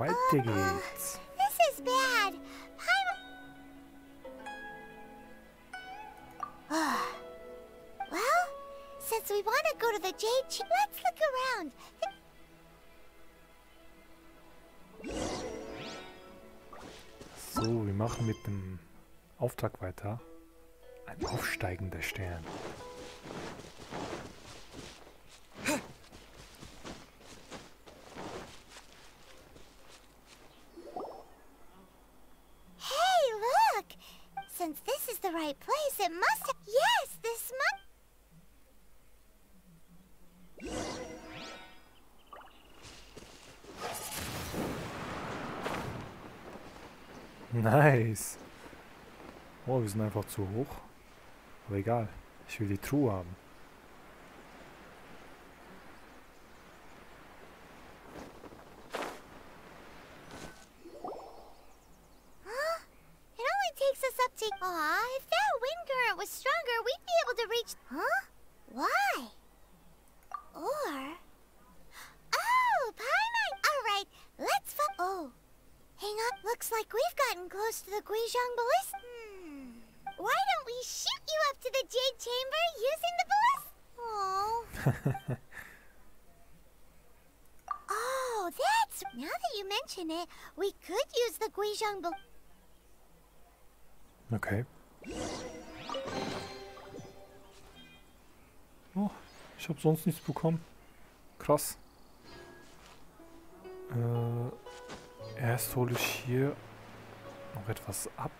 Weiter geht's. This is bad. Well, since we want to go to the Jade Chamber, let's look around. So, wir machen mit dem Auftrag weiter. Ein aufsteigender Stern. Hey, look! Since this is the right place, it must have... Yes, this must... Nice. Oh, wir sind einfach zu hoch. Aber egal. Ich will die Truhe haben. Huh? It only takes us up to... Aw, if that wind current was stronger, we'd be able to reach... Huh? Why? Or... Oh, Paimon! Alright, let's Oh. Hang on, looks like we've gotten close to the Guizhong Ballista. Why don't we shoot you up to the Jade Chamber using the ballista? Oh. Oh, that's... Now that you mention it, we could use the Guizhong Ballista. Okay. Oh, ich habe sonst nichts bekommen. Krass. Erst hole ich hier noch etwas ab.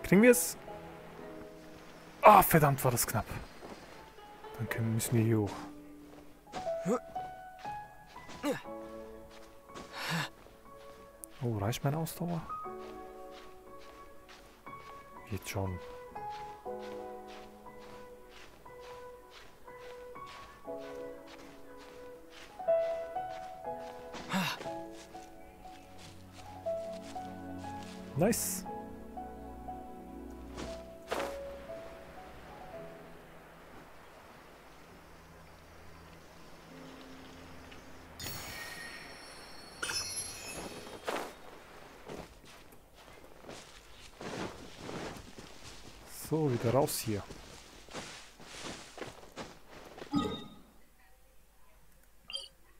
Kriegen wir es? Ah, verdammt, war das knapp. Dann müssen wir hier hoch. Oh, reicht meine Ausdauer? Geht schon. Nice. So, wieder raus hier.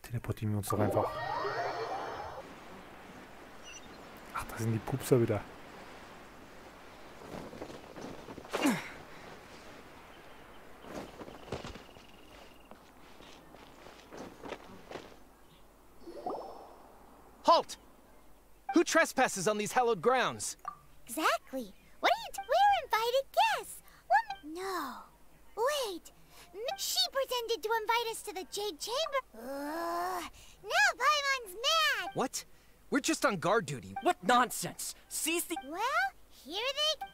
Teleportieren wir uns doch einfach. Ach, da sind die Pupser wieder. Halt! Who trespasses on these hallowed grounds? Exactly. What are you We're invited guests. No. Wait. She pretended to invite us to the Jade Chamber. Now Paimon's mad. What? We're just on guard duty. What nonsense! Seize the... Well, here they...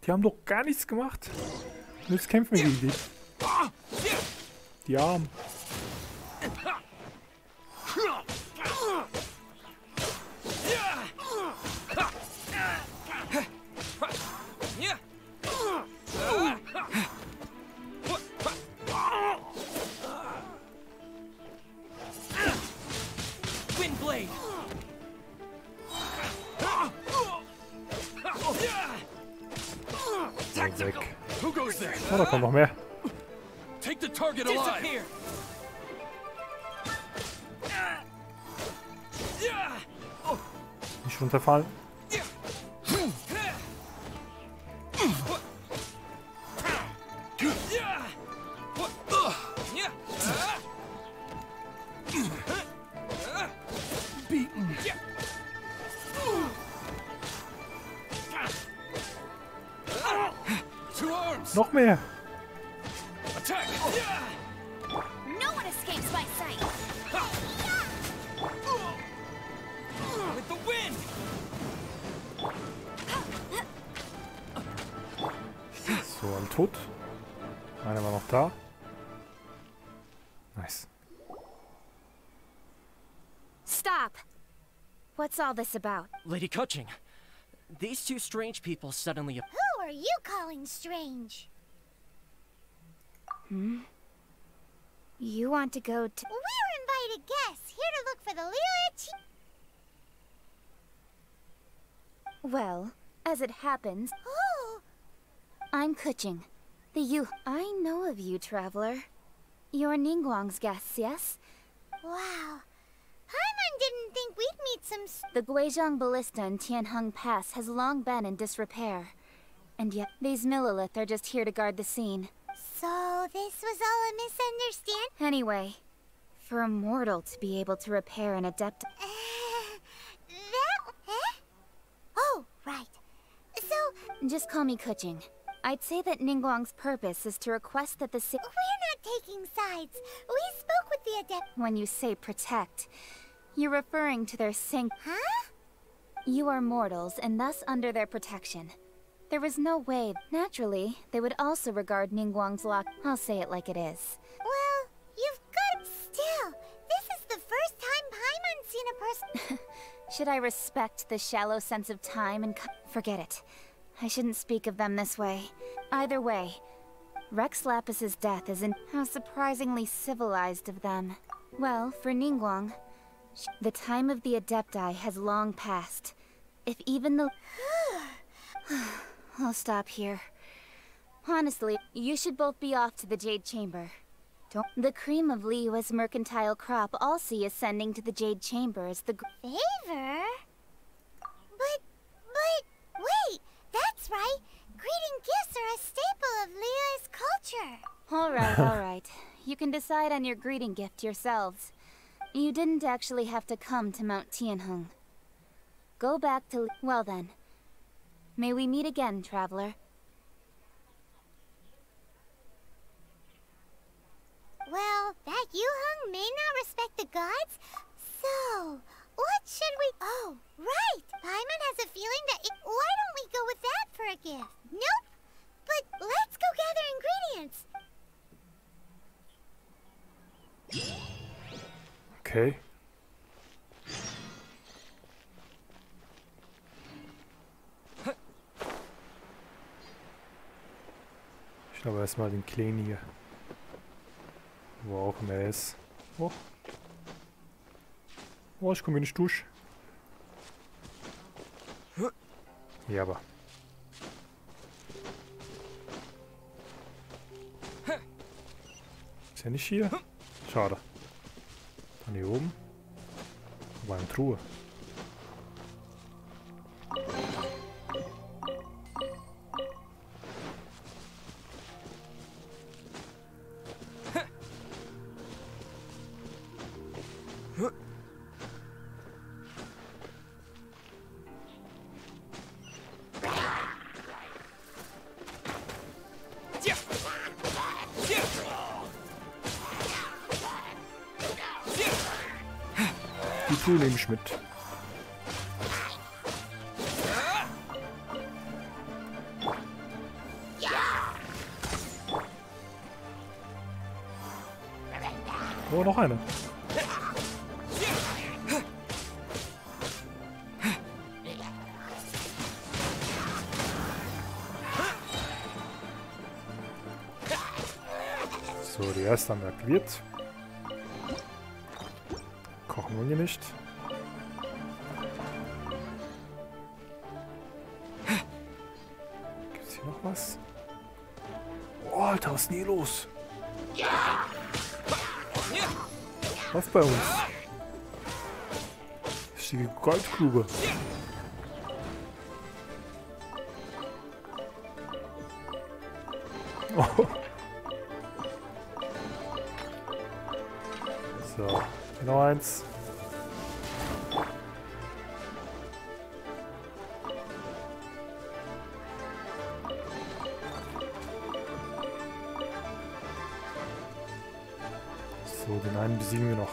Die haben doch gar nichts gemacht. Und jetzt kämpfen wir gegen dich. Die Armen. Windblade. Weg. Who goes there? Oh, da kommt noch mehr. Take the target alive. Disappear. Nicht runterfallen. Noch mehr. Attack. No one escapes my sight. With the wind. So, alle tot. Einer war noch da. Nice. Stop! What's all this about? Lady Coaching, these two strange people suddenly... Who are you calling strange? You want to go to... We're invited guests, here to look for the Leo. Well, as it happens, Oh, I'm Kuching. The you... I know of you, traveler. You're Ningguang's guests, yes? wow. Paimon didn't think we'd meet some The Guizhong Ballista in Tianheng Pass has long been in disrepair. And yet, these Millilith are just here to guard the scene. So this was all a misunderstanding? Anyway, for a mortal to be able to repair an adept... Oh, right. So, Just call me Kuching. I'd say that Ningguang's purpose is to request that the we're not taking sides. We spoke with the adept. When you say protect, you're referring to their Huh? You are mortals, and thus under their protection. There was no way. Naturally, they would also regard Ningguang's lock. I'll say it like it is. Well, you've got... Still, this is the first time Paimon's seen a person... Should I respect the shallow sense of time and forget it? I shouldn't speak of them this way. Either way, Rex Lapis's death is how surprisingly civilized of them. Well, for Ningguang, the time of the Adepti has long passed. If even the... I'll stop here. Honestly, you should both be off to the Jade Chamber. The cream of Liyue's mercantile crop all see ascending to the Jade Chamber as the... Favor? But, wait, that's right. Greeting gifts are a staple of Leo's culture. Alright. You can decide on your greeting gift yourselves. You didn't actually have to come to Mount Tianheng. Go back to... Well then. May we meet again, traveler. Well, that Yuheng may not respect the gods, so what should we... Oh, right! Paimon has a feeling that why don't we go with that for a gift? Nope! But let's go gather ingredients! Okay. Ich glaube erstmal den Kleinen hier. Wo auch immer er ist. Oh. Oh, ich komme nicht durch. Ja, aber. Ist er nicht hier? Schade. Dann hier oben. Aber eine Truhe. Die Truhe nehme ich mit. Oh, noch eine. So, die erste haben wir aktiviert. Kochen wollen wir nicht. Gibt's hier noch was? Oh, Alter, was ist denn hier los? Was bei uns? Richtige Goldgrube. Oh. So, noch eins. So, den einen besiegen wir noch.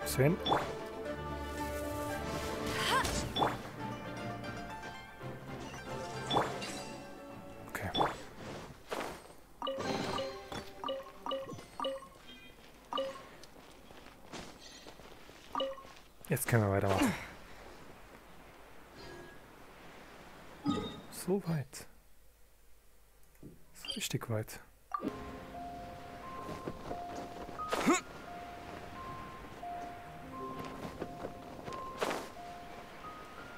Sven. Jetzt können wir weitermachen. So weit. So richtig weit.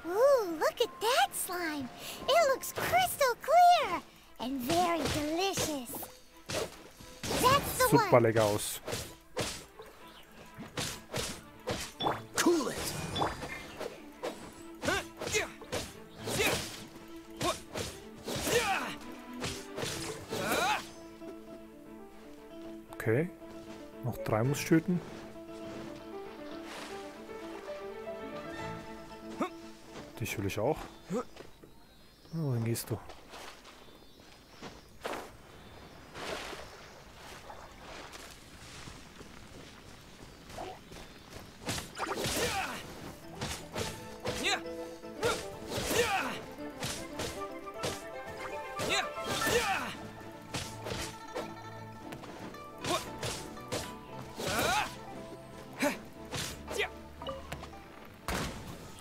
Ooh, look at that slime. It looks crystal clear and very delicious. That's the Super one. lecker aus. Cool it. Okay. Noch 3 muss ich töten. Dich will ich auch. Oh, wohin gehst du?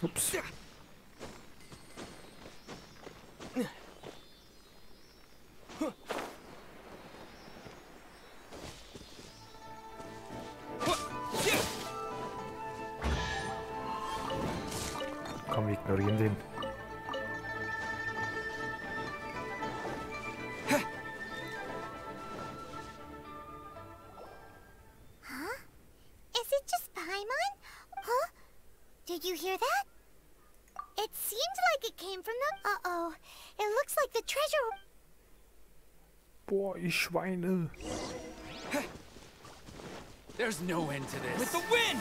Ups. Komm, wir ignorieren den. Is it just Paimon? Huh? Did you hear that? It seems like it came from the... Uh-oh. It looks like the treasure... Boah, ich Schweine. There's no end to this. With the wind!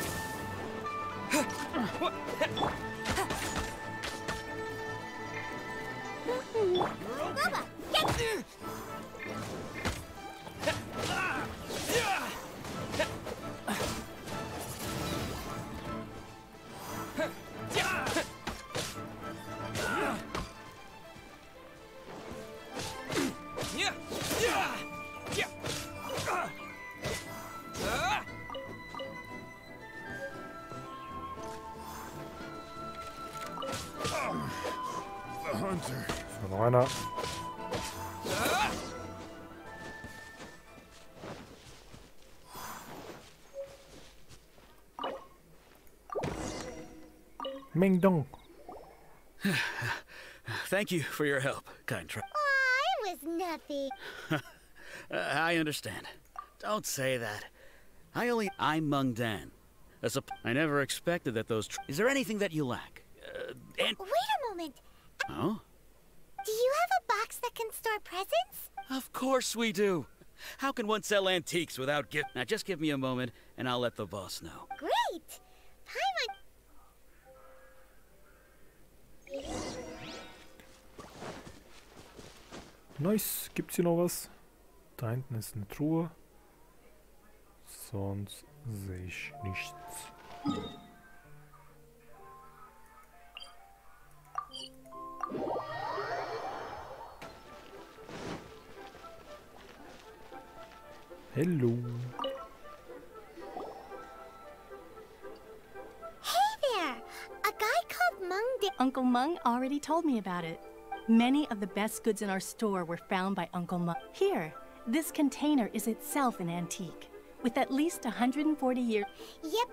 Rubba, get there! So, noch einer. Ming Dong. Thank you for your help, kind tr- Aw, it was nothing. I understand. Don't say that. I'm Mung Dan. I never expected that those Is there anything that you lack? Wait a moment. Oh? Do you have a box that can store presents? Of course we do. How can one sell antiques without gift? Now just give me a moment, and I'll let the boss know. Great! Paimon... Nice. Gibt's hier noch was? Da hinten ist eine Truhe. Sonst sehe ich nichts. Hello. Hey there! A guy called Mung... Uncle Mung already told me about it. Many of the best goods in our store were found by Uncle Mung. Here, this container is itself an antique, with at least 140 years. Yep.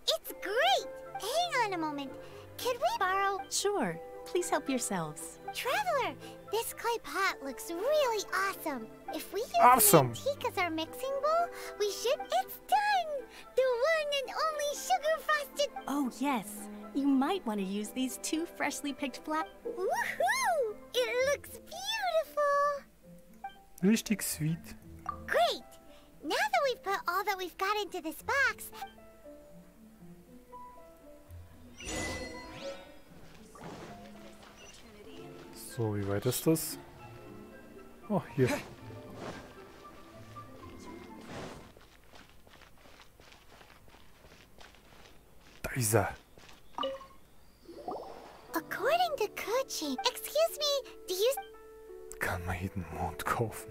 It's great! Hang on a moment. Could we borrow... Sure, please help yourselves. Traveler, this clay pot looks really awesome. If we use Awesome. the antique as our mixing bowl, we should... It's done! The one and only sugar-frosted... Oh yes, you might want to use these 2 freshly picked flowers. Woohoo! It looks beautiful! Richtig sweet. Great! Now that we've put all that we've got into this box... So, wie weit ist das? Oh, hier. Da ist er. According to Kuchi... Excuse me, do you... Kann man jeden Mond kaufen.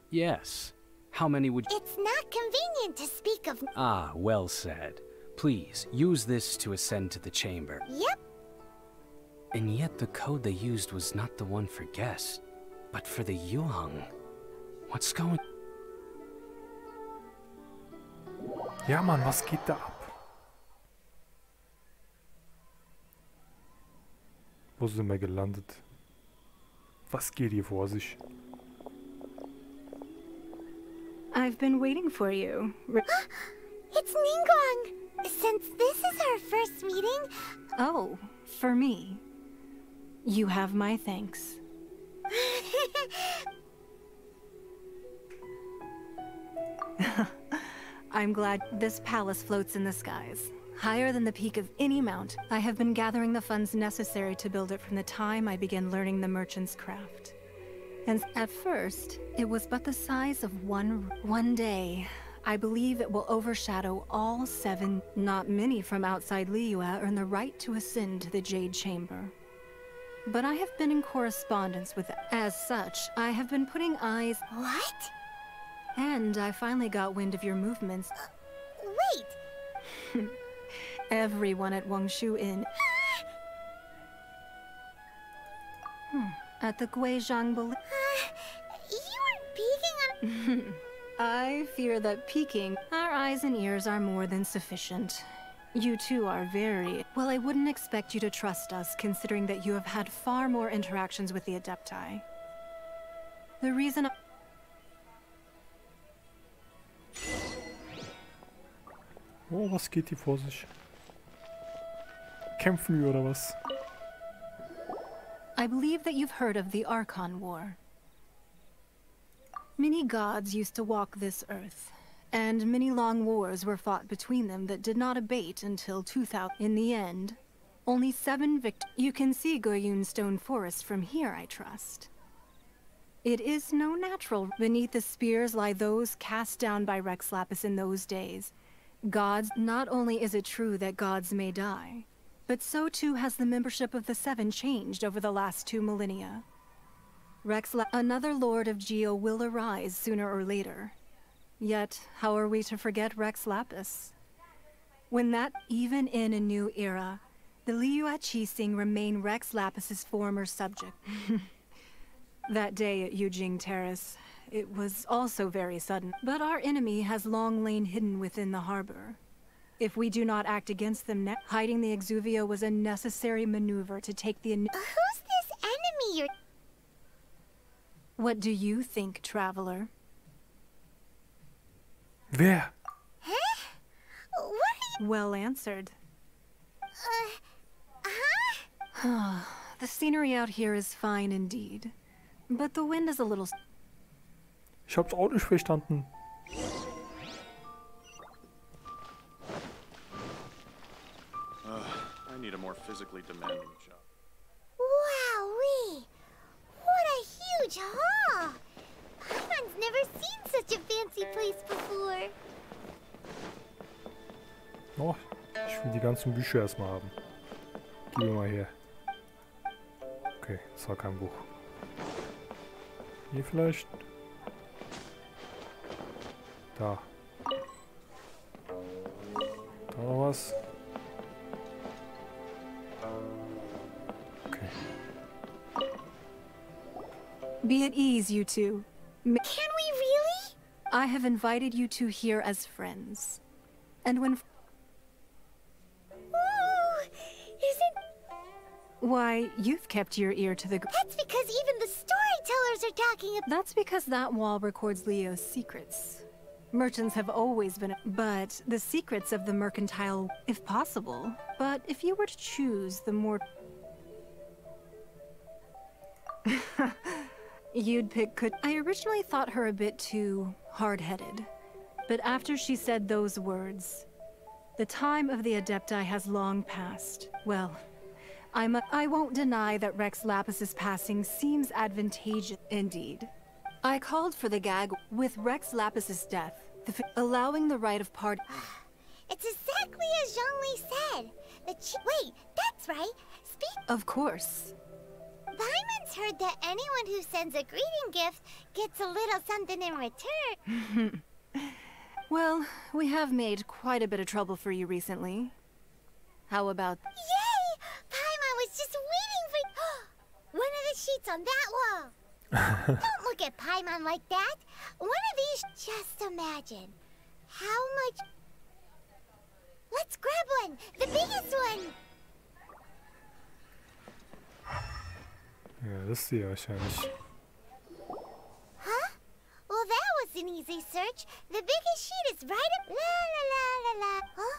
Yes. How many would... It's not convenient to speak of... Ah, well said. Please, use this to ascend to the chamber. Yep. And yet the code they used was not the one for guests, but for the Yuhang. What's going... Ja, Mann, was geht da ab? Wo sind wir gelandet? Was geht hier vor sich? I've been waiting for you. It's Ningguang! Since this is our first meeting... Oh, for me. You have my thanks. I'm glad this palace floats in the skies, higher than the peak of any mount. I have been gathering the funds necessary to build it from the time I began learning the merchant's craft. And at first, it was but the size of one day. I believe it will overshadow all 7. Not many from outside Liyue earn the right to ascend to the Jade Chamber. But I have been in correspondence with... As such, I have been putting eyes... What? And I finally got wind of your movements. Wait! Everyone at Wangshu Inn... At the Guizhang... You weren't peeking on... I fear that peeking... Our eyes and ears are more than sufficient. You two are very... Well, I wouldn't expect you to trust us, considering that you have had far more interactions with the Adepti. The reason... Oh, was geht hier vor sich? Kämpfen wir oder was? I believe that you've heard of the Archon War. Many gods used to walk this earth, and many long wars were fought between them that did not abate until 2000. In the end, only 7 You can see Goyun Stone Forest from here, I trust. It is no natural. Beneath the spears lie those cast down by Rex Lapis in those days. Gods, not only is it true that gods may die, but so too has the membership of the 7 changed over the last 2 millennia. Another Lord of Geo will arise sooner or later. Yet, how are we to forget Rex Lapis? Even in a new era, the Liyue Qixing remain Rex Lapis's former subject. That day at Yujing Terrace, it was also very sudden. But our enemy has long lain hidden within the harbor. If we do not act against them now, hiding the Exuvio was a necessary maneuver to take the... Who's this enemy you're... What do you think, traveler? Wer? Huh? What are you... Well answered. Huh? The scenery out here is fine indeed. But the wind is a little... Ich hab's auch nicht verstanden. I need a more physically demanding job. Wowee! What a huge hall! Paimon never seen such a fancy place before. Oh, ich will die ganzen Bücher erstmal haben. Gib mir mal her. Okay, das war kein Buch. Hier vielleicht? Da. Da noch was? Okay. Be at ease, you two. Can we really? I have invited you two here as friends. And when... Ooh, is it... Why, you've kept your ear to the... That's because even the storytellers are talking about... That's because that wall records Leo's secrets. Merchants have always been... But the secrets of the mercantile, if possible. But if you were to choose the more... You'd pick... I originally thought her a bit too hard-headed. But after she said those words, the time of the Adepti has long passed. Well, I won't deny that Rex Lapis's passing seems advantageous indeed. I called for the gag with Rex Lapis's death, allowing the right of part... It's exactly as Zhongli said. Wait, that's right. Of course. Paimon's heard that anyone who sends a greeting gift gets a little something in return. Well, we have made quite a bit of trouble for you recently. How about... Yay! Paimon was just waiting for... One of the sheets on that wall. Don't look at Paimon like that. One of these... Just imagine how much... Let's grab one! The biggest one! Ja, das ist sie wahrscheinlich. Huh? Well, that was an easy search. The biggest sheet is right up... La la la la la. Huh?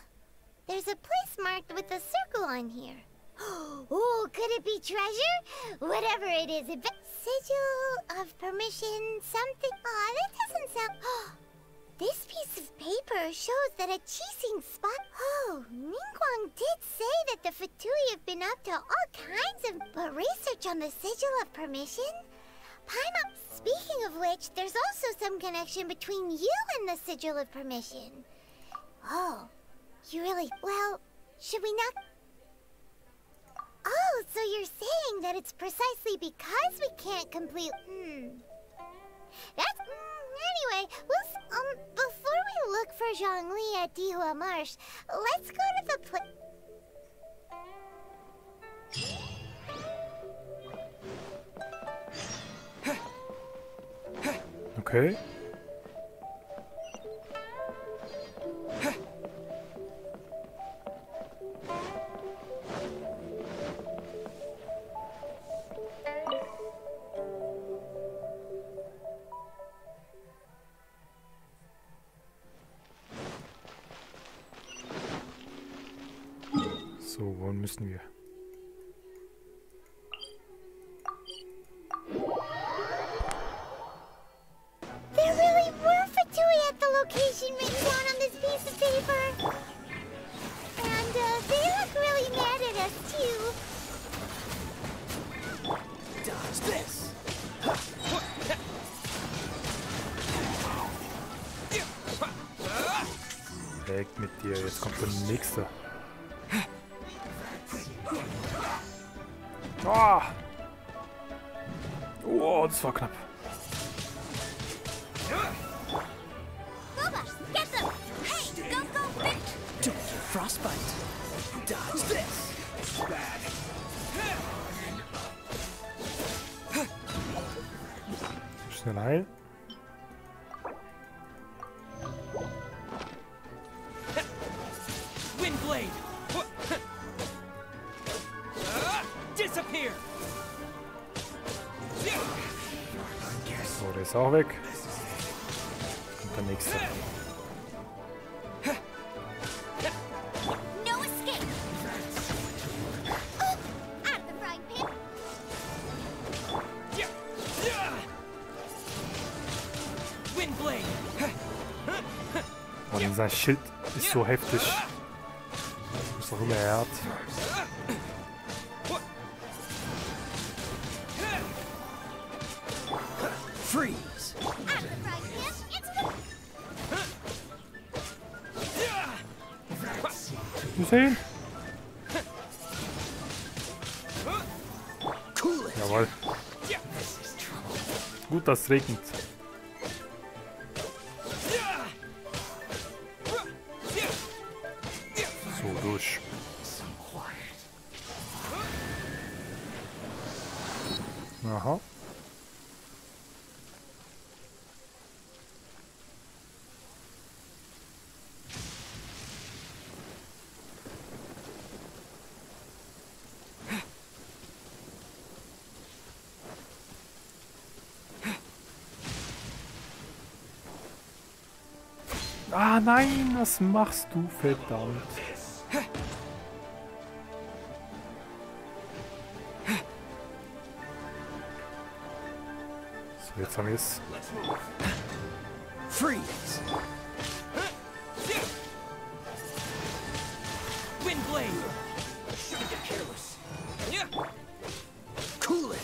There's a place marked with a circle on here. Oh, could it be treasure? Whatever it is, sigil of permission, something... Aw, that doesn't sound... This piece of paper shows that a cheating spot... Oh, Ningguang did say that the Fatui have been up to all kinds of research on the sigil of permission. Paimon, speaking of which, there's also some connection between you and the sigil of permission. Oh, you really... Well, should we not... Oh, so you're saying that it's precisely because we can't complete... That's... Anyway, before we look for Zhongli at Dihua Marsh, let's go to the Okay. So, wohin müssen wir? There really were Fatui at the location written down on this piece of paper. And they look really mad at us too. Dodge this. Weg mit dir, jetzt kommt der nächste. Ah! Oh, das war knapp. Get them! Hey, go, big! Don't get frostbite. Dodge this. Bad. Schnell heilen. Windblade. Disappear. So, der ist auch weg. Und der nächste. No escape! Oh, out of the frying pan! Windblade. Und dieser Schild ist so heftig. Was auch immer er hat. Freeze. Out of the frying pan, into the... Wir sehen. Cool it. Jawohl. Gut, dass es regnet. So, durch. Aha. Ah nein, was machst du, verdammt? So, jetzt haben wir es. Freeze. Windblade. Shouldn't get careless. Cool it.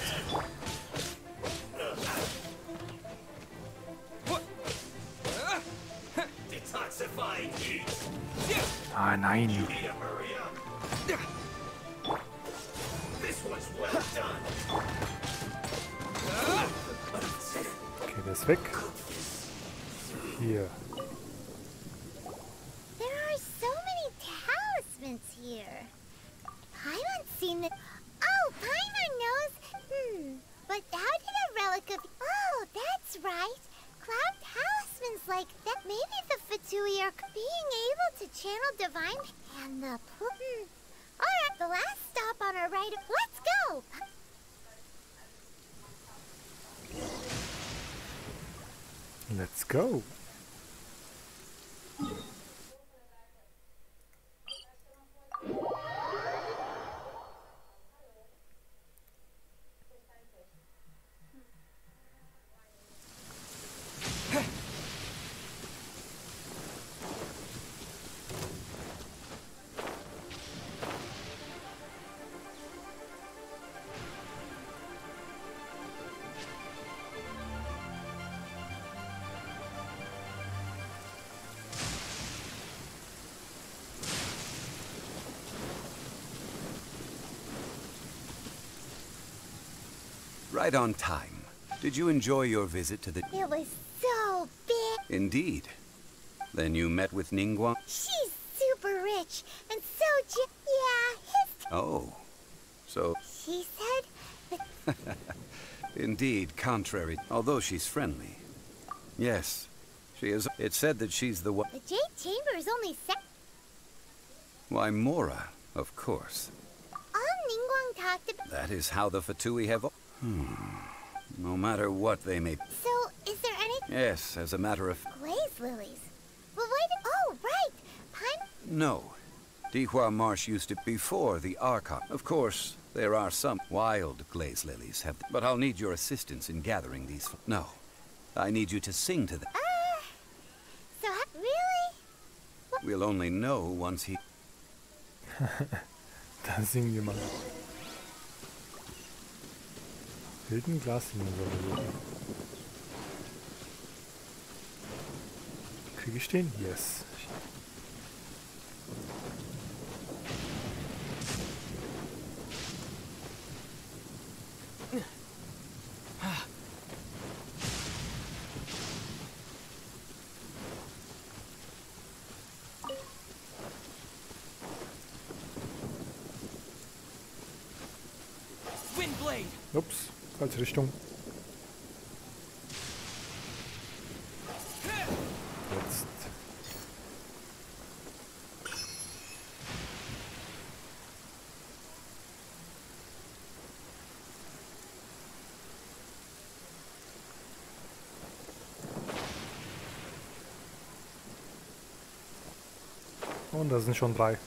Detoxifying heat. Ah nein. This one's well done. Okay, der ist weg. Hier. in the... Oh, Paimon knows. But how did a relic of... Oh, that's right. Cloud talismans like that. Maybe the Fatui are being able to channel divine... And the... Alright, the last stop on our right... Let's go! Let's go. Right on time. Did you enjoy your visit to the... It was so big. Indeed. Then you met with Ningguang? She's super rich and so yeah, his... Oh. So... She said... Indeed, contrary. Although she's friendly. Yes. She is... It said that she's the one... The Jade Chamber is only Why, Mora, of course. All Ningguang talked about... That is how the Fatui have... No matter what they may... So, is there any... Yes, as a matter of... Glaze lilies. Well, why did... Oh, right! Pine... No. Dihua Marsh used to before the Archon. Of course, there are some wild glaze lilies have... But I'll need your assistance in gathering these... No. I need you to sing to them. So, really? What? We'll only know once he... Da singen wir mal. Wilden Glaslinien sollen wir suchen. Krieg ich den? Yes. Ups, falsche Richtung. Jetzt. Und da sind schon 3.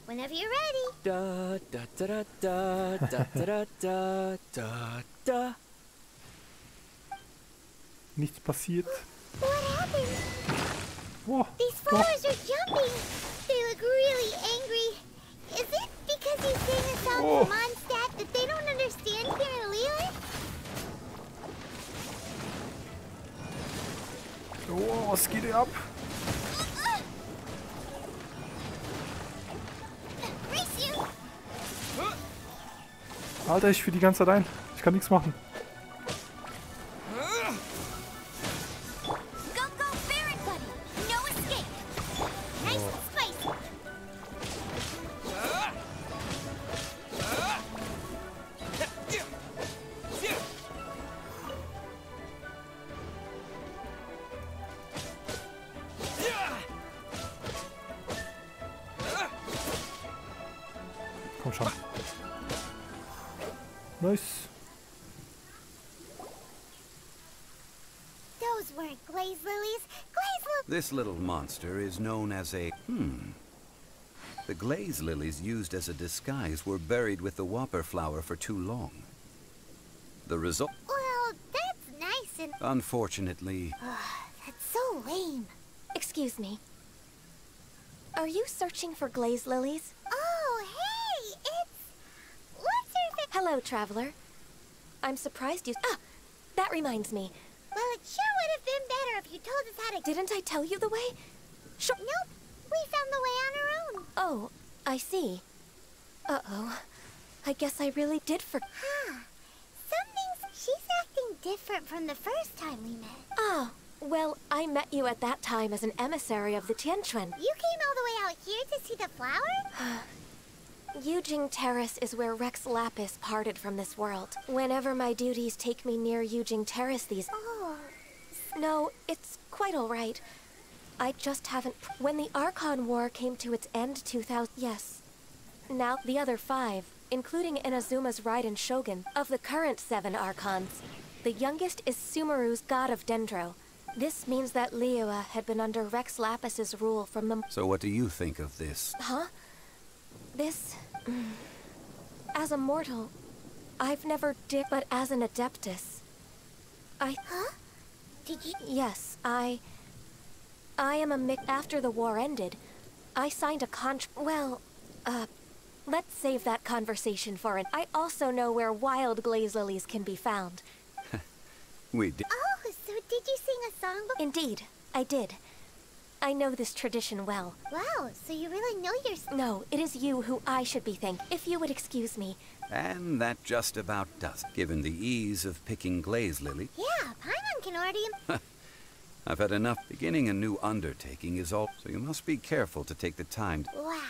Whenever you're ready. Da da da da da da da da da. Nichts passiert. What happened? Oh, these flowers are jumping. They look really angry. Is it because you sing a song from Mondstadt that they don't understand here in Lille? Oh, was geht hier ab? Alter, ich fühle die ganze Zeit ein. Ich kann nichts machen. Komm schon. Nice. Those weren't glaze lilies. This little monster is known as a... The glaze lilies used as a disguise were buried with the whopper flower for too long. The result... Well, that's nice and... Unfortunately... That's so lame. Excuse me. Are you searching for glaze lilies? Oh, hey! It's... What's her name? Hello, traveler. I'm surprised you... Ah! That reminds me. Well, it sure would have been better if you told us how to... Didn't I tell you the way? Sure. Nope. We found the way on our own. Oh, I see. Uh-oh. I guess I really did Huh. Something's... She's acting different from the first time we met? Oh, well, I met you at that time as an emissary of the Tianquan. You came all the way out here to see the flowers? Yujing Terrace is where Rex Lapis parted from this world. Whenever my duties take me near Yujing Terrace these... Oh. No, it's quite alright. I just haven't... When the Archon War came to its end 2000... Yes. Now, the other 5, including Inazuma's Raiden Shogun, of the current 7 Archons, the youngest is Sumeru's God of Dendro. This means that Liyue had been under Rex Lapis's rule from the... So what do you think of this? Huh? This... As a mortal, I've never did, but as an Adeptus, Huh? Did you... Yes, I am a After the war ended, I signed a let's save that conversation for it. I also know where wild glaze lilies can be found. We did. Oh, so did you sing a song before? Indeed, I did. I know this tradition well. Wow, so you really know your... No, it is you who I should be thanking. If you would excuse me. And that just about does it. Given the ease of picking glaze lily. Yeah, Paimon can already... I've had enough. Beginning a new undertaking is all... So you must be careful to take the time. Wow.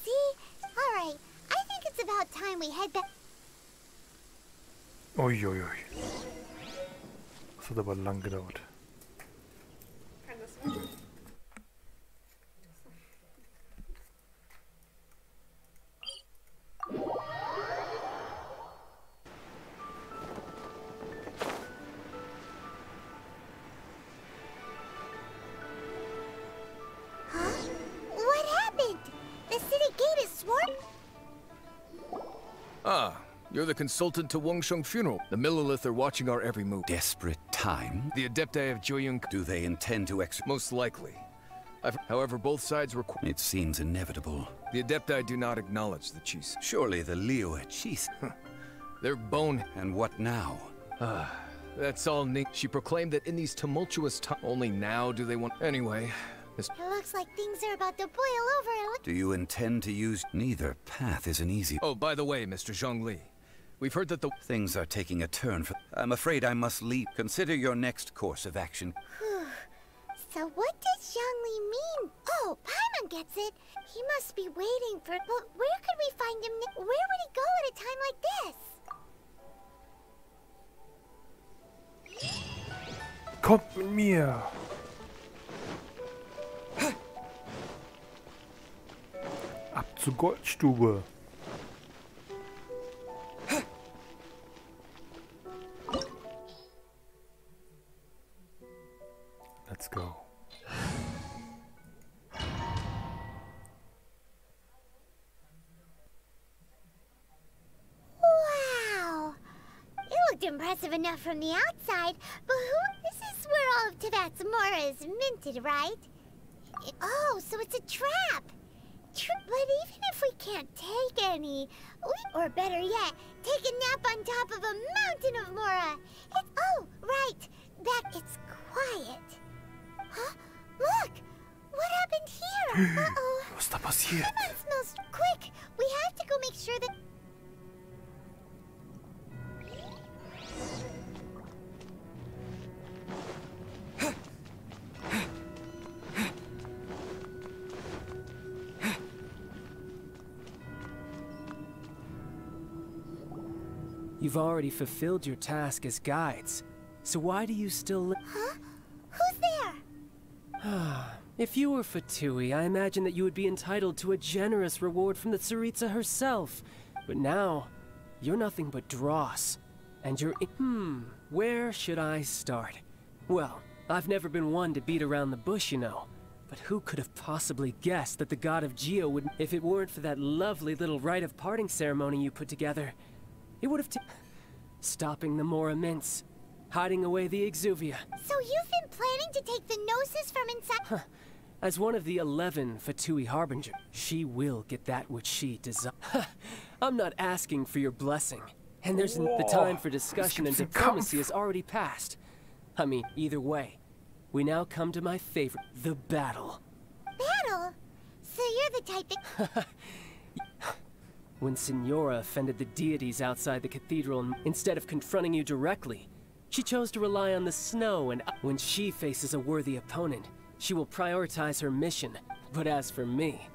See? Alright, I think it's about time we head back... Oi, oi, oi. Das hat aber lang gedauert. What happened? The city gate is swarmed? Ah, you're the consultant to Wangsheng funeral. The Millilith are watching our every move. Desperate time? The Adepti of Joyung... Do they intend to Most likely. However, both sides were... It seems inevitable. The Adepti do not acknowledge the chiefs. Surely the Liyue chiefs... They're bone... And what now? That's all neat. She proclaimed that in these tumultuous times... Only now do they want... Anyway... It looks like things are about to boil over. Do you intend to use... Neither path is an easy... Oh, by the way, Mr. Zhongli. We've heard that the... Things are taking a turn for... I'm afraid I must leave. Consider your next course of action. So what does Zhongli mean? Oh, Paimon gets it. He must be waiting for... But where could we find him? Where would he go at a time like this? Kommt mit mir! Ab zur Goldstube! Let's go. Wow! It looked impressive enough from the outside, but this is where all of Teyvat's Mora is minted, right? Oh, so it's a trap! But even if we can't take any, or better yet, take a nap on top of a mountain of Mora. Oh, right, it's quiet. Huh? Look! What happened here? Uh-oh. Was da passiert? Paimon smells quick. We have to go make sure that... You've already fulfilled your task as guides, so why do you still Huh? Who's there? If you were Fatui, I imagine that you would be entitled to a generous reward from the Tsaritsa herself. But now, you're nothing but dross. And you're where should I start? Well, I've never been one to beat around the bush, you know. But who could have possibly guessed that the god of Geo would... If it weren't for that lovely little rite of parting ceremony you put together, it would have stopping the Mora mints, hiding away the exuvia. So you've been planning to take the Gnosis from inside... As one of the 11 Fatui Harbinger, she will get that which she desires. I'm not asking for your blessing. And there's the time for discussion and diplomacy has already passed. I mean, either way, we now come to my favorite, the battle. Battle? So you're the type that... When Signora offended the deities outside the cathedral, and instead of confronting you directly, She chose to rely on the snow, and when she faces a worthy opponent, she will prioritize her mission. But as for me,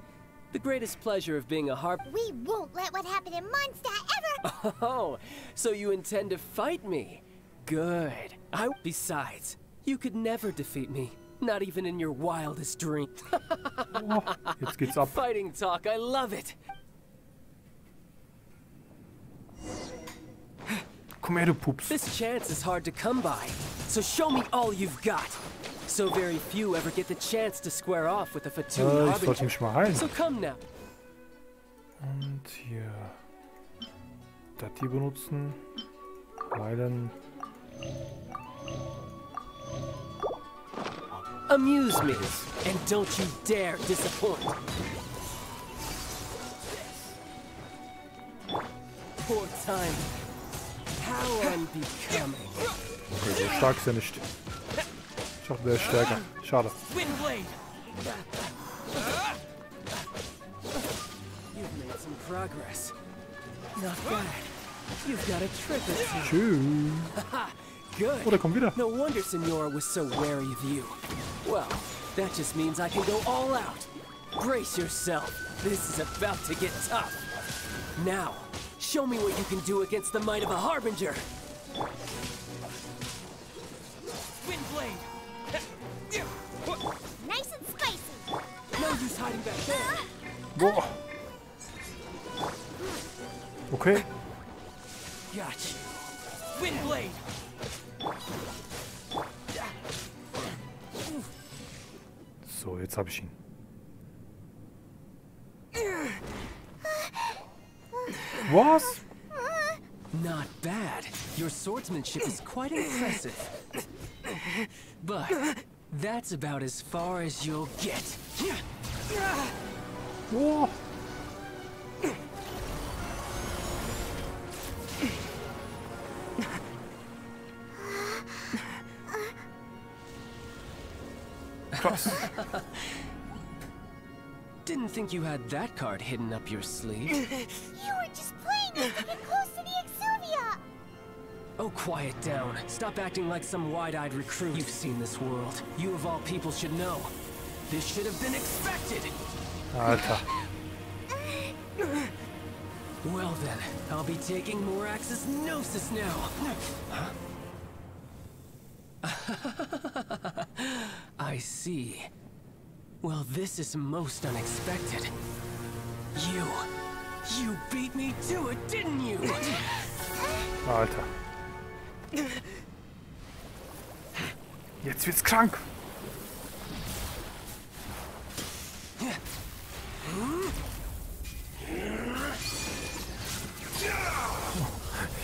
the greatest pleasure of being a harp— We won't let what happened in Mondstadt ever— Oh, so you intend to fight me? Good. Besides, you could never defeat me. Not even in your wildest dream. Oh, jetzt geht's ab. Fighting talk, I love it. Komm her, du Pups. This chance is hard to come by, so show me all you've got. So very few ever get the chance to square off with a Fatui Ich sollte mich mal heilen. So come now. Und hier. Das hier benutzen. Heilen. Amuse me, and don't you dare disappoint. Poor time. How unbecoming. Okay, so stark ist er nicht. Ich dachte, der ist stärker. Schade. Windblade. You've made some progress. Not bad. You've got a trick or two. Tschüss. Good. Oh, der kommt wieder. No wonder Senora was so wary of you. Well, that just means I can go all out. Brace yourself. This is about to get tough. Now, show me what you can do against the might of a Harbinger. Windblade. Nice and spicy. No use hiding back there. Boah. Okay. Gotcha. Windblade. So, jetzt hab ich ihn. Was? Not bad. Your swordsmanship is quite impressive. But that's about as far as you'll get. Oh. Krass. Didn't think you had that card hidden up your sleeve. You were just playing it to get close to the exklusive. Oh, quiet down. Stop acting like some wide-eyed recruit. You've seen this world. You of all people should know. This should have been expected. Alter. Well then, I'll be taking Morax's Gnosis now. Huh? I see. Well, this is most unexpected. You beat me to it, didn't you? Alter. Jetzt wird's krank.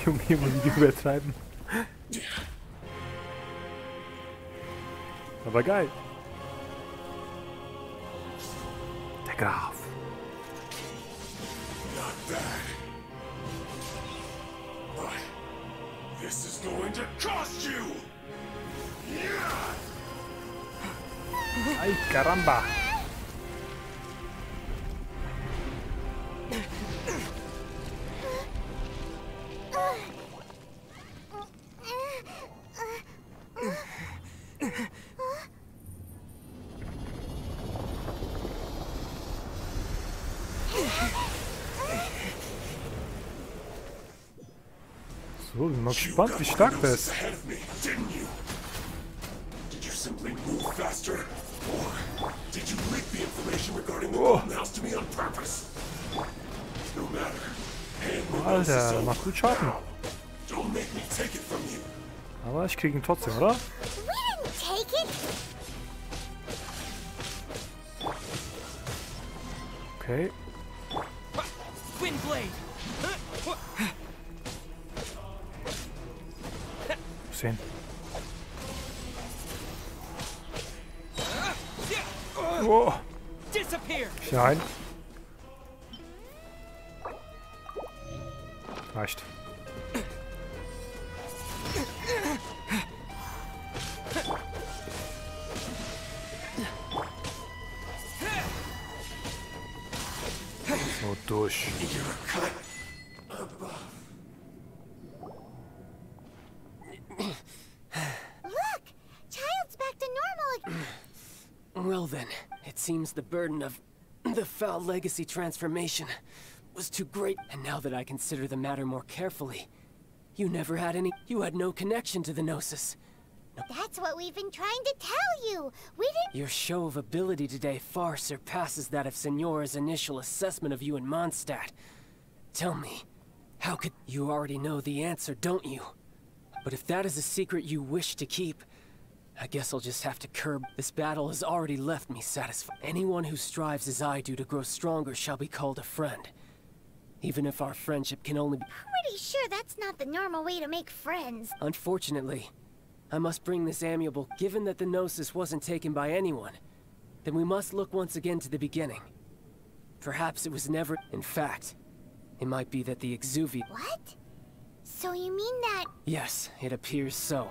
Junge, die übertreiben. Aber geil. Der Graf. Not bad. But this is going to cost you. Ay, caramba. So, bin mal gespannt, wie stark der ist. Did you simply move faster? Or did you leak the information regarding the golden house to me on purpose? No matter. Alter, der macht gut Schaden. Don't make me take it from you. Aber ich krieg ihn trotzdem, oder? We didn't take it. Okay. Windblade. Sehen. Oh. Nein. Reicht. So durch. Well then, it seems the burden of the foul legacy transformation was too great. And now that I consider the matter more carefully, you never had any... You had no connection to the Gnosis. That's what we've been trying to tell you. We didn't... Your show of ability today far surpasses that of Signora's initial assessment of you in Mondstadt. Tell me, how could... You already know the answer, don't you? But if that is a secret you wish to keep, I guess I'll just have to curb. This battle has already left me satisfied. Anyone who strives as I do to grow stronger shall be called a friend. Even if our friendship can only be... Pretty sure that's not the normal way to make friends. Unfortunately, I must bring this amiable... Given that the Gnosis wasn't taken by anyone, then we must look once again to the beginning. Perhaps it was never... In fact, it might be that the exklusive... What? So you mean that... Yes, it appears so.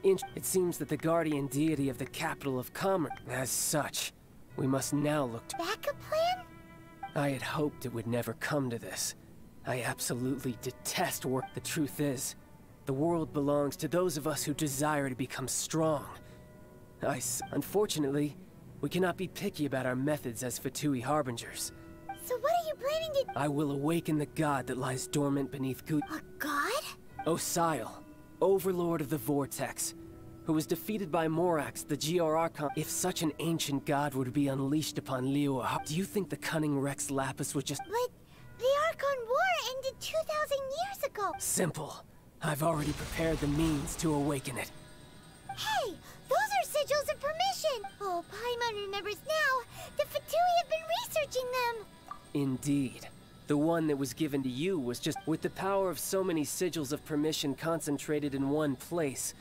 It seems that the guardian deity of the capital of commerce... As such, we must now look to... Backup plan? I had hoped it would never come to this. I absolutely detest work. The truth is, the world belongs to those of us who desire to become strong. Unfortunately, we cannot be picky about our methods as Fatui Harbingers. So what are you planning to... I will awaken the god that lies dormant beneath A god? Osial, overlord of the Vortex, who was defeated by Morax, the Archon. If such an ancient god were to be unleashed upon Liyue, do you think the cunning Rex Lapis would just... But the Archon War ended 2,000 years ago. Simple. I've already prepared the means to awaken it. Hey, those are sigils of permission. Oh, Paimon remembers now. The Fatui have been researching them. Indeed. The one that was given to you was just... With the power of so many sigils of permission concentrated in one place,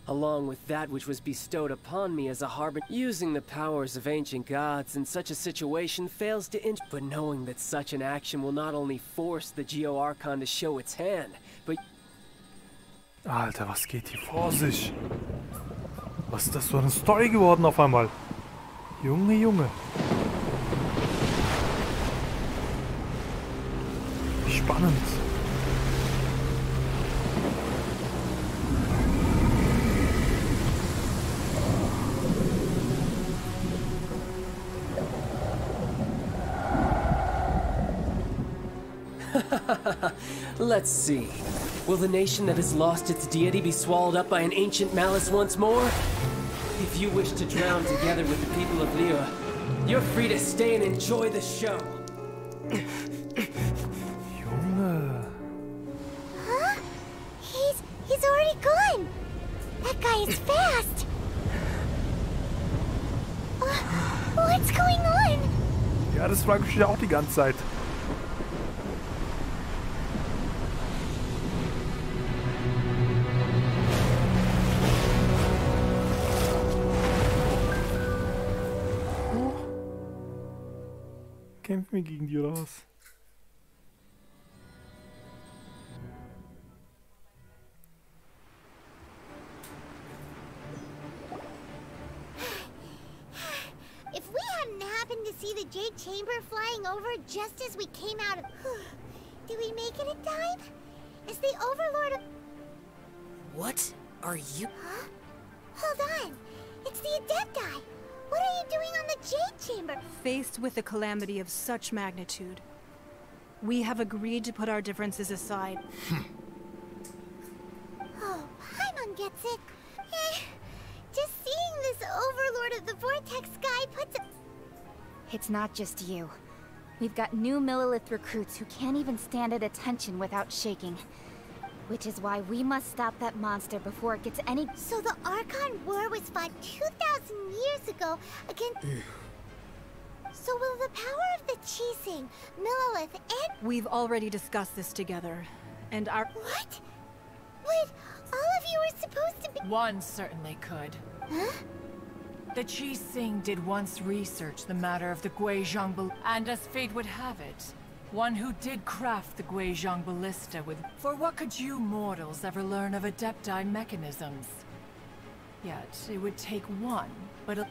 along with that which was bestowed upon me as a harbinger, using the powers of ancient gods in such a situation fails to but knowing that such an action will not only force the Archon to show its hand, but... Alter, was geht hier vor sich? Was ist das für eine Story geworden auf einmal? Junge, Junge. Wie spannend. Let's see. Will the nation that has lost its deity be swallowed up by an ancient malice once more? If you wish to drown together with the people of Liyue, you're free to stay and enjoy the show. Junge. Huh? He's already gone. That guy is fast. What's going on? Ja, das frage ich mich auch die ganze Zeit. Kämpfen wir gegen die oder was? If we hadn't happened to see the Jade Chamber flying over just as we came out of... Did we make it in time? Is the Overlord of... What are you... Huh? Hold on. It's the Adepti. What are you doing on the Jade Chamber? Faced with a calamity of such magnitude, we have agreed to put our differences aside. Oh, Paimon gets it. Just seeing this Overlord of the Vortex guy puts a... It's not just you. We've got new Millilith recruits who can't even stand at attention without shaking. Which is why we must stop that monster before it gets any... So the Archon War was fought 2,000 years ago against... So will the power of the Qixing, Millilith, and... We've already discussed this together, and our... What? But all of you are supposed to be... One certainly could. Huh? The Qixing did once research the matter of the Guizhong Ballista, and as fate would have it, one who did craft the Guizhong Ballista with... For what could you mortals ever learn of Adepti mechanisms? Yet, it would take one, but...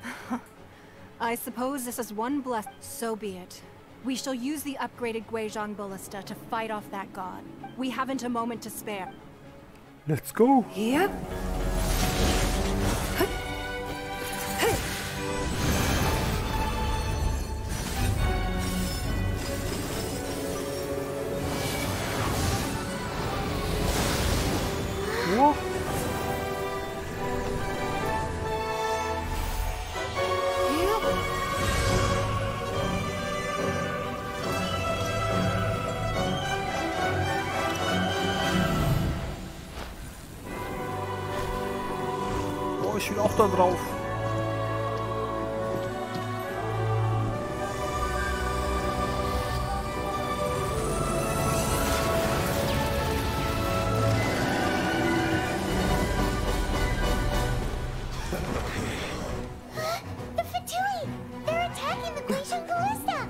I suppose this is one blessing. So be it. We shall use the upgraded Guizhong Ballista to fight off that god. We haven't a moment to spare. Let's go! Yep. ich will auch da drauf. The Fatui! They're attacking the Glacial Ballista!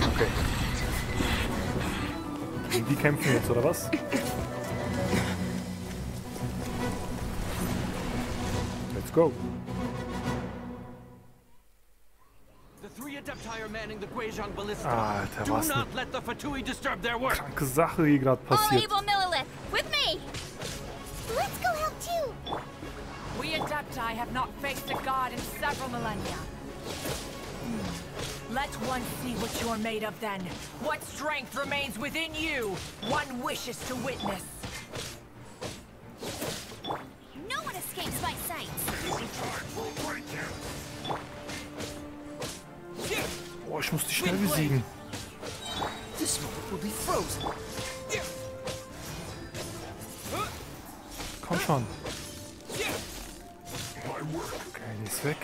Okay. Die kämpfen jetzt, oder was? Let's go. Alter, was eine kranke Sache hier gerade passiert. With me! Let's go help too! We Adepti have not faced a god in several millennia. Let one see what you're made of then. What strength remains within you? One wishes to witness. No one escapes my sight! Oh, ich muss dich schnell besiegen. This moment will be frozen. Komm schon. Okay, die ist weg.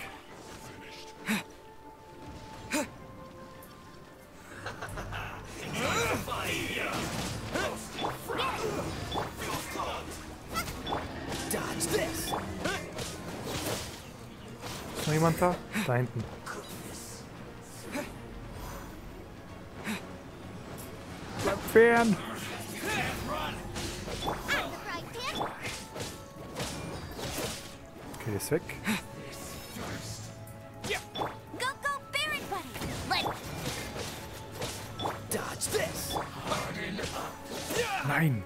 Dodge this. Ist noch jemand da? Da hinten. Bleib fern! Okay, ist weg. Go, Baron Buddy! Let... Dodge this. Nein!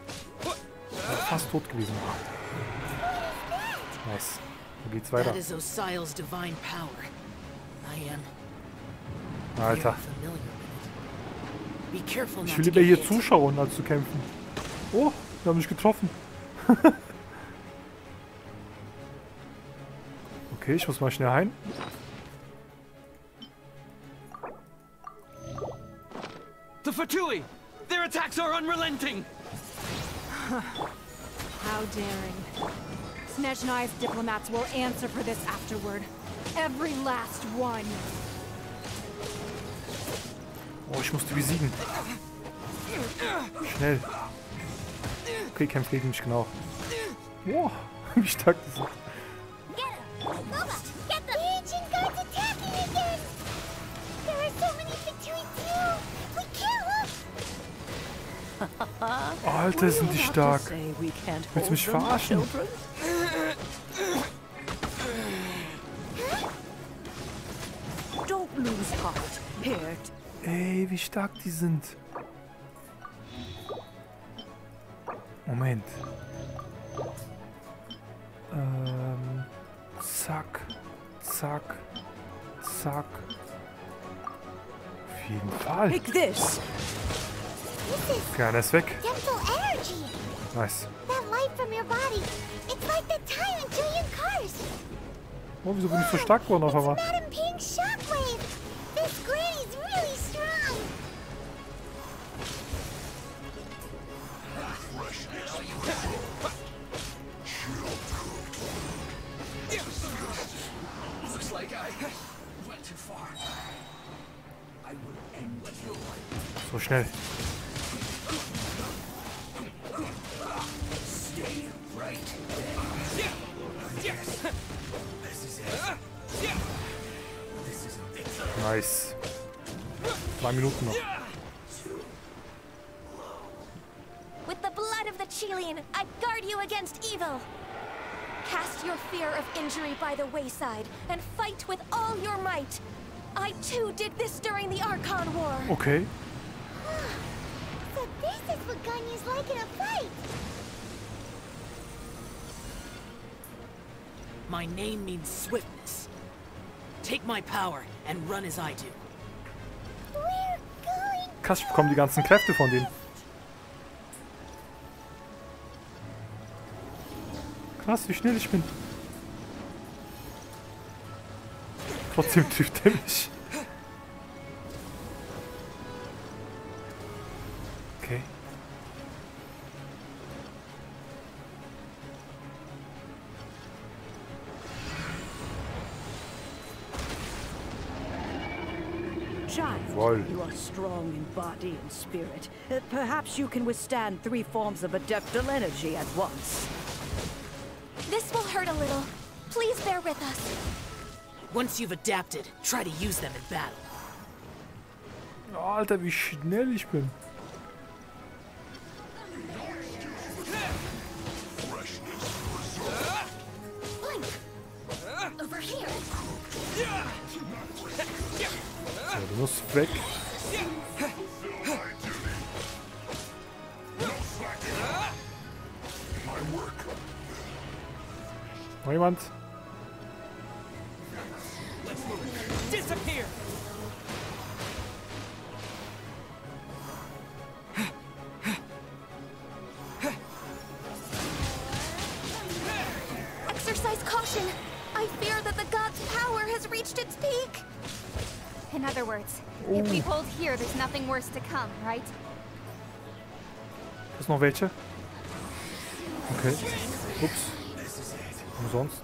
Fast tot gewesen. Nice. Wo geht's weiter? That is Osial's divine power. I am Alter. familiar with it. Be careful Ich not will to lieber get hier hit. zuschauen, als zu kämpfen. Oh, wir haben mich getroffen. Okay, ich muss mal schnell heim. The Fatui! Their attacks are unrelenting! How daring. Snezhnai's diplomats will answer for this afterward. Every last one. Oh, ich muss die besiegen. Schnell. Okay, kämpft gegen mich genau. Wow, wie stark die sind. Loba, get the ancient gods attacking again! There are so many Fatui too! We can't look! Alter, sind die stark. Willst du mich verarschen? Don't lose heart, Herd. Ey, wie stark die sind. Moment. Zack. Zack. Zack. Auf jeden Fall. Take this. Okay, einer ist weg. Dental energy! Nice. That light from your body, it's like the time in Julian Cars! Oh, wieso bin ich so stark geworden auf einmal? Madam Pink's shockwave! This granny's really strong! Looks like I went too far. I will end with you. So schnell. Stay right there. Yes. This is it. This is a victory. Nice. 2 Minuten noch. With the blood of the Chilean, I guard you against evil. Cast your fear of injury by the wayside and fight with all your might. I too did this during the Archon War. Okay. So this is what Ganya's like in a fight! My name means swiftness. Take my power and run as I do. We're going... Krass, ich bekomme die ganzen Kräfte von denen. Krass, wie schnell ich bin. Trotzdem trifft er mich. Okay. Child, Voll. you are strong in body and spirit. Perhaps you can withstand 3 forms of adeptal energy at once. This will hurt a little. Please bear with us. Once you've adapted, try to use them in battle. Alter, wie schnell ich bin. Over here. So, du musst weg. Noch jemand? Disappear. Exercise caution. I fear that the god's power has reached its peak. In other words, if we hold here, there's nothing worse to come, right? Ist noch welche? Okay. Ups. Umsonst.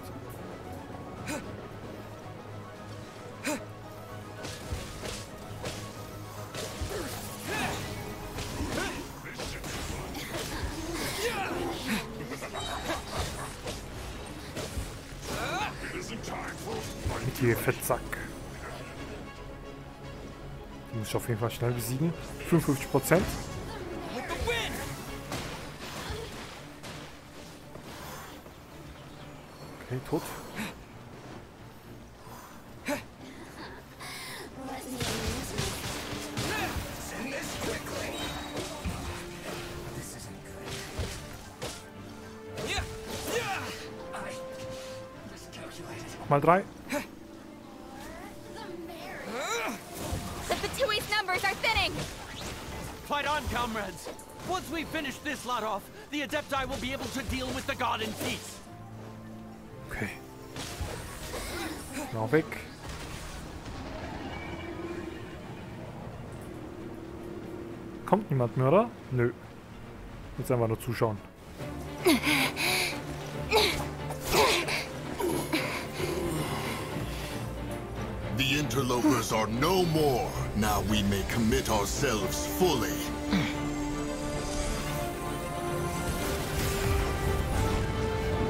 Mit dir Fettsack. Die muss ich auf jeden Fall schnell besiegen. 55%. Okay, tot. Mal 3. The Fatui's numbers are thinning! Fight on, comrades! Once we finish this lot off, the Adepti will be able to deal with the god in peace. Okay. Noch weg. Kommt niemand mehr, oder? Nö. Jetzt einfach nur zuschauen. The interlopers are no more. Now we may commit ourselves fully.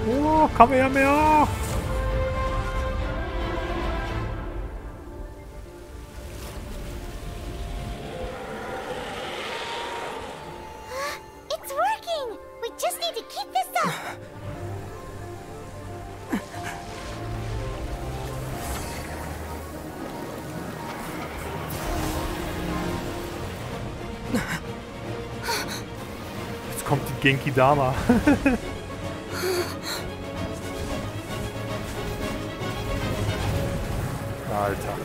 Oh, komm her, mehr! It's working! We just need to keep this up! Jetzt kommt die Genki Dama. Alter.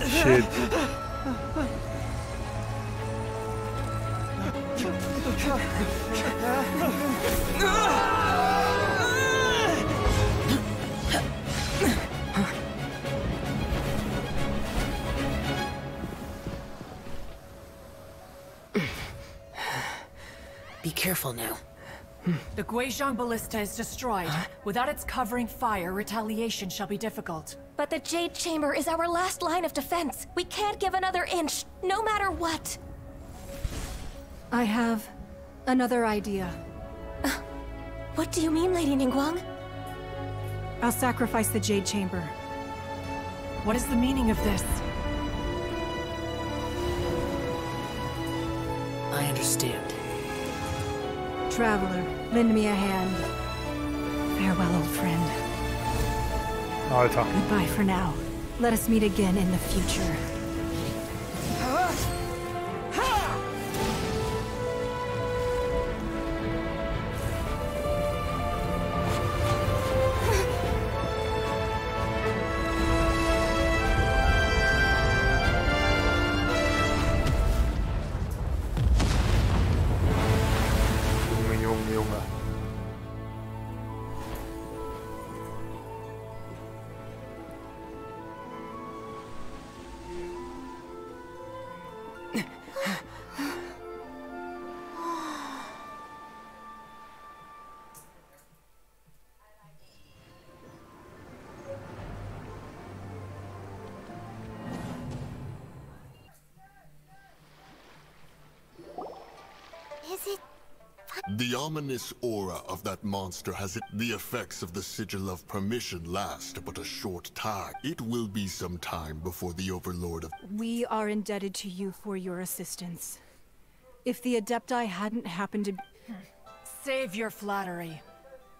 Shit. Be careful now. The Guizhong Ballista is destroyed. Without its covering fire, retaliation shall be difficult. But the Jade Chamber is our last line of defense. We can't give another inch, no matter what. I have another idea. What do you mean, Lady Ningguang? I'll sacrifice the Jade Chamber. What is the meaning of this? I understand. Traveler, lend me a hand. Farewell, old friend. Alter. Goodbye for now. Let us meet again in the future. Is it? The ominous aura of that monster has it. The effects of the sigil of permission last but a short time. It will be some time before the overlord of... We are indebted to you for your assistance. If the Adepti hadn't happened to... Save your flattery.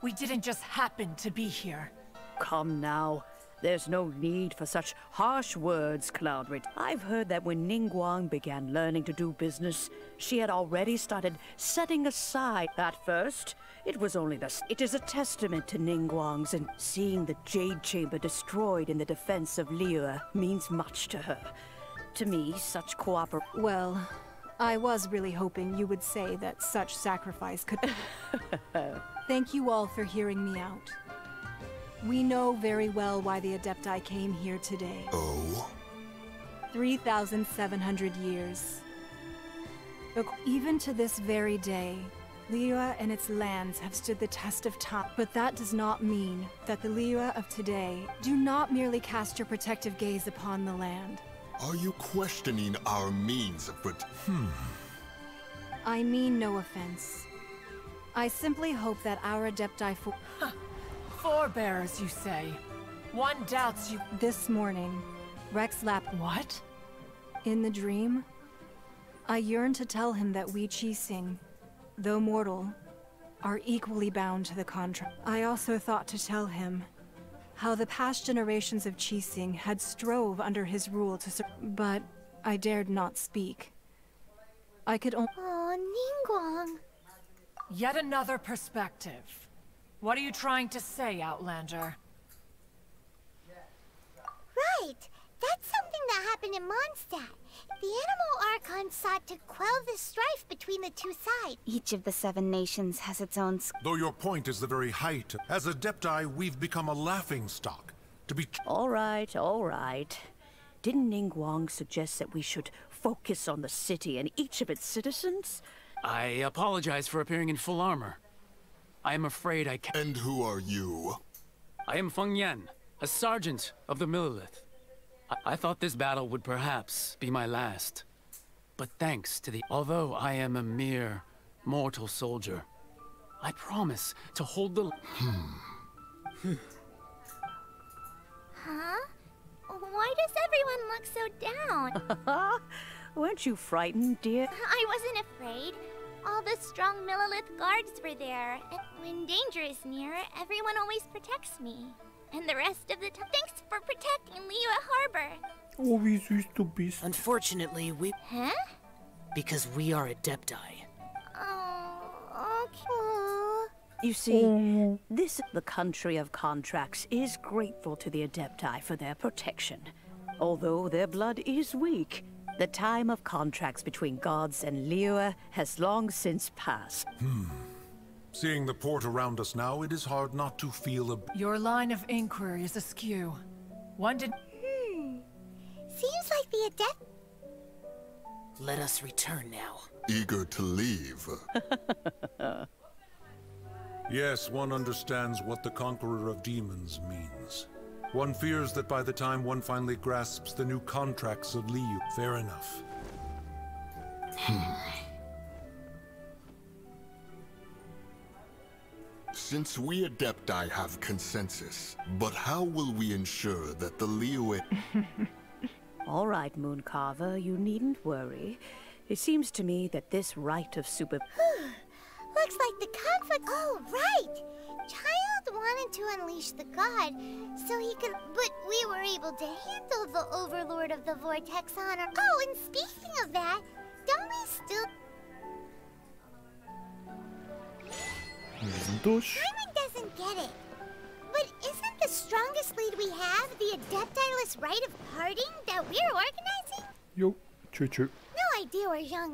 We didn't just happen to be here. Come now. There's no need for such harsh words, Cloudred. I've heard that when Ningguang began learning to do business, she had already started setting aside. At first, it was only the... It is a testament to Ningguang's, and seeing the Jade Chamber destroyed in the defense of Liyue means much to her. To me, such cooperation... Well, I was really hoping you would say that such sacrifice could... Thank you all for hearing me out. We know very well why the Adepti came here today. Oh? 3,700 years. Even to this very day, Liyue and its lands have stood the test of time. But that does not mean that the Liyue of today do not merely cast your protective gaze upon the land. Are you questioning our means of I mean no offense. I simply hope that our Adepti Forebears, you say? One doubts you... This morning, Rex Lap... What? In the dream, I yearned to tell him that we Qixing, though mortal, are equally bound to the contract. I also thought to tell him how the past generations of Qixing had strove under his rule to but I dared not speak. I could only... Oh, Ningguang. Yet another perspective. What are you trying to say, Outlander? Right! That's something that happened in Mondstadt. The Animal Archon sought to quell the strife between the two sides. Each of the 7 nations has its own... Though your point is the very height, as Adepti, we've become a laughingstock. To be... All right, all right. Didn't Ningguang suggest that we should focus on the city and each of its citizens? I apologize for appearing in full armor. I am afraid I can't... And who are you? I am Feng Yan, a sergeant of the Millelith. I thought this battle would perhaps be my last. But thanks to the... Although I am a mere mortal soldier, I promise to hold the... Huh? Why does everyone look so down? Weren't you frightened, dear? I wasn't afraid. All the strong Millelith guards were there. And when danger is near, everyone always protects me. And the rest of the time, thanks for protecting Liyue Harbor. Always used to be... Unfortunately, we... Huh? Because we are Adepti. Oh, okay. You see, the country of contracts is grateful to the Adepti for their protection. Although their blood is weak, the time of contracts between gods and Liyue has long since passed. Seeing the port around us now, it is hard not to feel a... Your line of inquiry is askew. One did... Seems like the Adept... Let us return now. Eager to leave. Yes, one understands what the Conqueror of Demons means. One fears that by the time one finally grasps the new contracts of Liyue, fair enough. Since we Adepti have consensus, but how will we ensure that the Liyue... All right, Mooncarver, you needn't worry. It seems to me that this rite of super... Looks like the conflict... Oh, right! Child wanted to unleash the god, so he could... But we were able to handle the Overlord of the Vortex on our... Oh, and speaking of that, don't we still... Simon doesn't get it. But isn't the strongest lead we have the Adeptiless Rite of Parting that we're organizing? Yo, choo-choo. No idea where Zhang